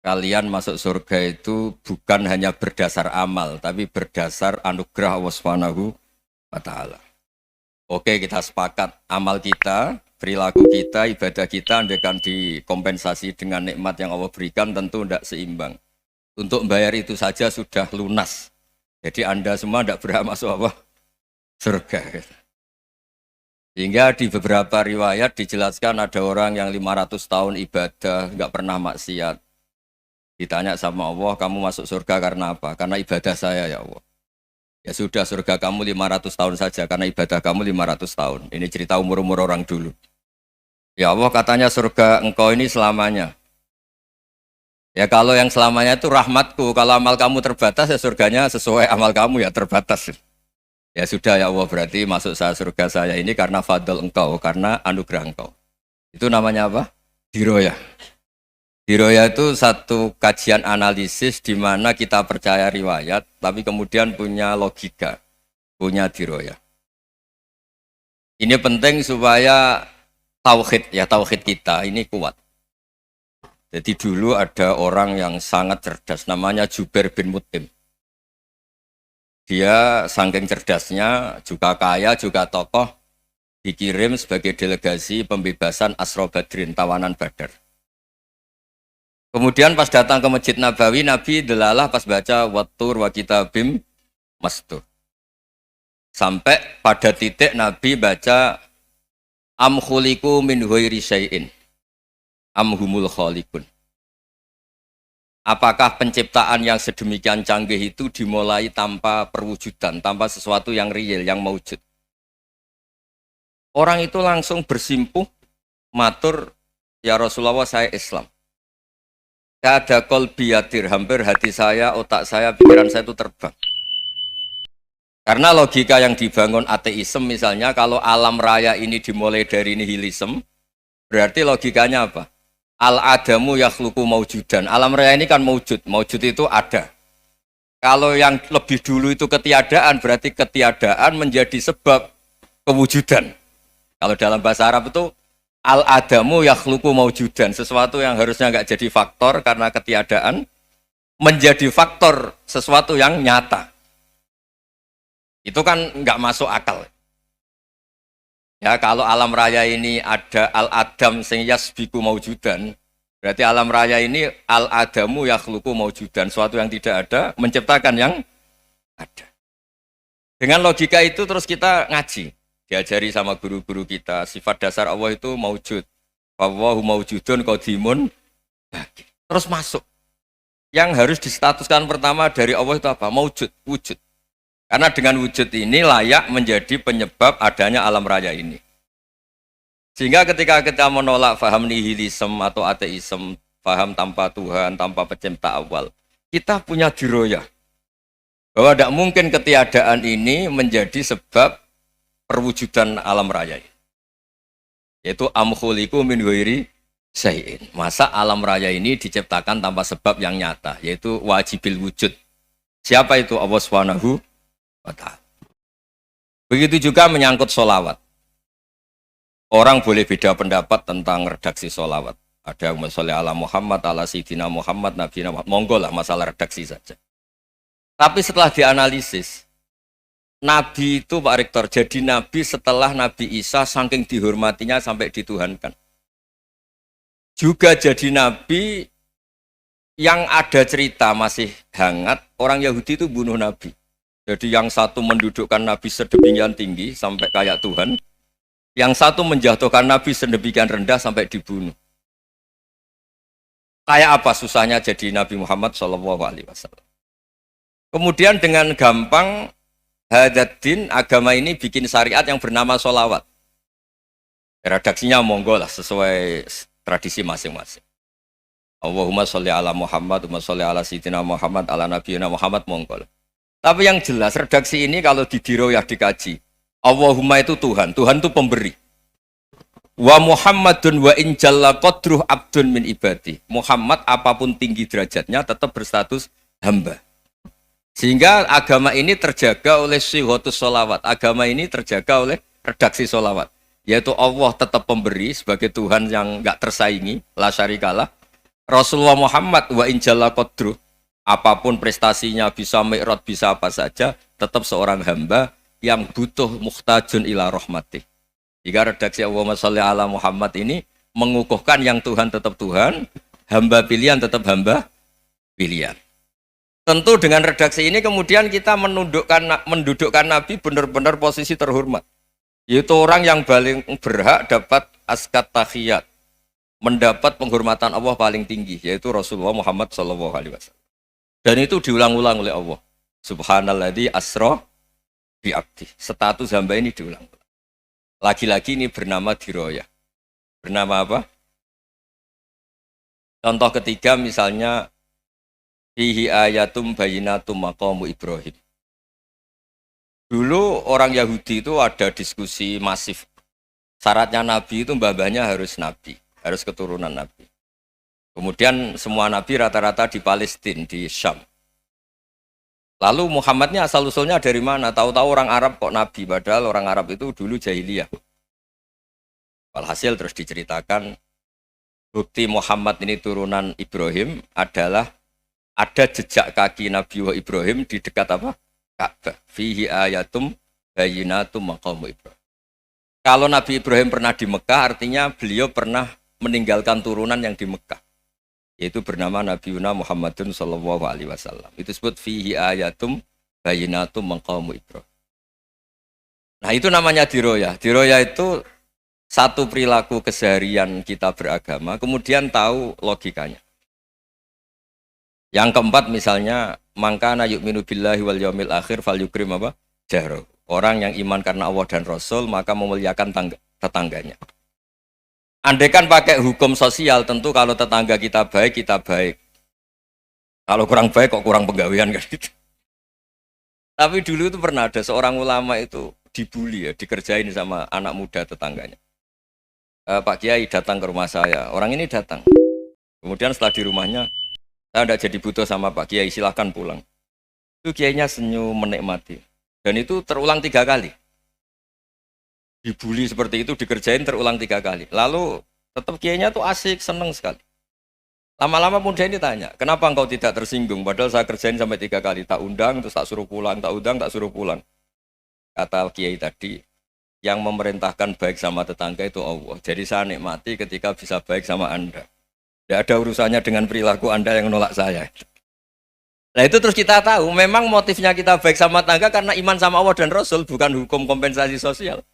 kalian masuk surga itu bukan hanya berdasar amal, tapi berdasar anugerah Allah Subhanahu wa Ta'ala. Oke, kita sepakat amal kita, perilaku kita, ibadah kita andaikan dikompensasi dengan nikmat yang Allah berikan tentu tidak seimbang. Untuk membayar itu saja sudah lunas. Jadi Anda semua tidak berhak masuk apa? Surga. Sehingga di beberapa riwayat dijelaskan ada orang yang 500 tahun ibadah, nggak pernah maksiat. Ditanya sama Allah, kamu masuk surga karena apa? Karena ibadah saya ya Allah. Ya sudah, surga kamu 500 tahun saja karena ibadah kamu 500 tahun. Ini cerita umur-umur orang dulu. Ya Allah, katanya surga engkau ini selamanya. Ya kalau yang selamanya itu rahmatku. Kalau amal kamu terbatas ya surganya sesuai amal kamu ya terbatas. Ya sudah ya Allah, berarti masuk saya surga saya ini karena fadl engkau, karena anugerah engkau. Itu namanya apa? Diroyah. Diroya itu satu kajian analisis di mana kita percaya riwayat, tapi kemudian punya logika, punya diroya. Ini penting supaya tauhid kita ini kuat. Jadi dulu ada orang yang sangat cerdas, namanya Jubair bin Mut'im. Dia saking cerdasnya, juga kaya, juga tokoh, dikirim sebagai delegasi pembebasan Asra Badrin, tawanan Badar. Kemudian pas datang ke Masjid Nabawi, Nabi delalah pas baca Wattur wa kitabim mastur. Sampai pada titik Nabi baca am khuliqu min ghairi syai'in am humul khaliqun. Apakah penciptaan yang sedemikian canggih itu dimulai tanpa perwujudan, tanpa sesuatu yang real, yang maujud? Orang itu langsung bersimpuh, matur, ya Rasulullah saya Islam. Ada kolbiyatir, hampir hati saya, otak saya, pikiran saya itu terbang. Karena logika yang dibangun ateisme misalnya, kalau alam raya ini dimulai dari nihilisme, berarti logikanya apa? Al-adamu yakhluqu maujudan. Alam raya ini kan maujud, maujud itu ada. Kalau yang lebih dulu itu ketiadaan, berarti ketiadaan menjadi sebab kewujudan. Kalau dalam bahasa Arab itu, al-adamu yakhluqu maujudan, sesuatu yang harusnya nggak jadi faktor karena ketiadaan menjadi faktor sesuatu yang nyata. Itu kan nggak masuk akal. Ya kalau alam raya ini ada al-adam sing yasbiku maujudan, berarti alam raya ini al-adamu yakhluqu maujudan, sesuatu yang tidak ada menciptakan yang ada. Dengan logika itu terus kita ngaji. Diajari sama guru-guru kita, sifat dasar Allah itu maujud. Wallahu maujudun qadimun. Terus masuk. Yang harus distatuskan pertama dari Allah itu apa? Maujud, wujud. Karena dengan wujud ini layak menjadi penyebab adanya alam raya ini. Sehingga ketika kita menolak faham nihilisme atau ateisme, faham tanpa Tuhan, tanpa pencipta awal, kita punya diroyah. Bahwa tidak mungkin ketiadaan ini menjadi sebab perwujudan alam raya, yaitu am khuliqu min ghairi syai'in. Masa alam raya ini diciptakan tanpa sebab yang nyata, yaitu wajibil wujud. Siapa itu? Allah Subhanahu wa Ta'ala. Begitu juga menyangkut sholawat. Orang boleh beda pendapat tentang redaksi sholawat. Ada yang sholli ala Muhammad, ala Sayyidina Muhammad, Nabi Muhammad. Monggo lah, masalah redaksi saja. Tapi setelah dianalisis, Nabi itu Pak Rektor, jadi Nabi setelah Nabi Isa saking dihormatinya sampai dituhankan. Juga jadi Nabi yang ada cerita masih hangat, orang Yahudi itu bunuh Nabi. Jadi yang satu mendudukkan Nabi sedemikian tinggi sampai kayak Tuhan, yang satu menjatuhkan Nabi sedemikian rendah sampai dibunuh. Kayak apa susahnya jadi Nabi Muhammad SAW. Kemudian dengan gampang, Hadaddin agama ini bikin syariat yang bernama sholawat. Redaksinya monggo lah sesuai tradisi masing-masing. Allahumma sholli ala Muhammad, Allahumma sholli ala Sayyidina Muhammad, ala Nabiyina Muhammad, monggo lah. Tapi yang jelas redaksi ini kalau didiroyah dikaji, Allahumma itu Tuhan, Tuhan itu pemberi. Wa Muhammadun wa in jalla qadruh abdun min ibadi. Muhammad apapun tinggi derajatnya tetap berstatus hamba. Sehingga agama ini terjaga oleh syihotus sholawat. Agama ini terjaga oleh redaksi sholawat. Yaitu Allah tetap pemberi sebagai Tuhan yang nggak tersaingi, la syarikalah. Rasulullah Muhammad wa injalla qadru, apapun prestasinya, bisa mi'raj, bisa apa saja, tetap seorang hamba yang butuh muhtajun ila rahmatih. Jika redaksi Allahumma sholli ala Muhammad ini mengukuhkan yang Tuhan tetap Tuhan, hamba pilihan tetap hamba pilihan. Tentu dengan redaksi ini kemudian kita mendudukkan Nabi benar-benar posisi terhormat. Yaitu orang yang paling berhak dapat askat tahiyat, mendapat penghormatan Allah paling tinggi, yaitu Rasulullah Muhammad SAW. Dan itu diulang-ulang oleh Allah. Subhanalladzi asra bi abdi. Status hamba ini diulang. Lagi-lagi ini bernama diroyah. Bernama apa? Contoh ketiga misalnya fihi ayatum bayinatum maqamu Ibrahim. Dulu orang Yahudi itu ada diskusi masif. Syaratnya Nabi itu mbah-mbahnya harus Nabi, harus keturunan Nabi. Kemudian semua Nabi rata-rata di Palestina, di Syam. Lalu Muhammadnya asal-usulnya dari mana? Tahu-tahu orang Arab kok Nabi, padahal orang Arab itu dulu jahiliyah. Walhasil terus diceritakan, bukti Muhammad ini turunan Ibrahim adalah ada jejak kaki Nabi Ibrahim di dekat apa? Ka'bah. Fihi ayatum bayinatum maqamu Ibrahim. Kalau Nabi Ibrahim pernah di Mekah, artinya beliau pernah meninggalkan turunan yang di Mekah, yaitu bernama Nabi Muhammadun sallallahu alaihi wasallam. Itu disebut fihi ayatum bayinatum maqamu Ibrahim. Nah, itu namanya diroyah. Diroyah itu satu perilaku keseharian kita beragama, kemudian tahu logikanya. Yang keempat misalnya, mangkana yu'minu billahi wal yaumil akhir falyukrim apa? Jahro. Orang yang iman karena Allah dan Rasul, maka memuliakan tetangganya. Andaikan pakai hukum sosial, tentu kalau tetangga kita baik, kita baik. Kalau kurang baik, kok kurang penggawean kan gitu. Tapi dulu itu pernah ada seorang ulama itu dibully ya, dikerjain sama anak muda tetangganya. Pak Kiai datang ke rumah saya, orang ini datang. Kemudian setelah di rumahnya, saya tidak jadi butuh sama Pak Kiai, silahkan pulang. Itu Kiainya senyum menikmati. Dan itu terulang 3 kali. Dibully seperti itu, dikerjain terulang 3 kali. Lalu tetap Kiainya tuh asik, seneng sekali. Lama-lama muda ini tanya, kenapa engkau tidak tersinggung? Padahal saya kerjain sampai 3 kali. Tak undang, terus tak suruh pulang, tak undang, tak suruh pulang. Kata Kiai tadi, yang memerintahkan baik sama tetangga itu Allah. Jadi saya nikmati ketika bisa baik sama Anda. Tidak ada urusannya dengan perilaku Anda yang menolak saya. Nah itu terus kita tahu, memang motifnya kita baik sama tetangga karena iman sama Allah dan Rasul, bukan hukum kompensasi sosial.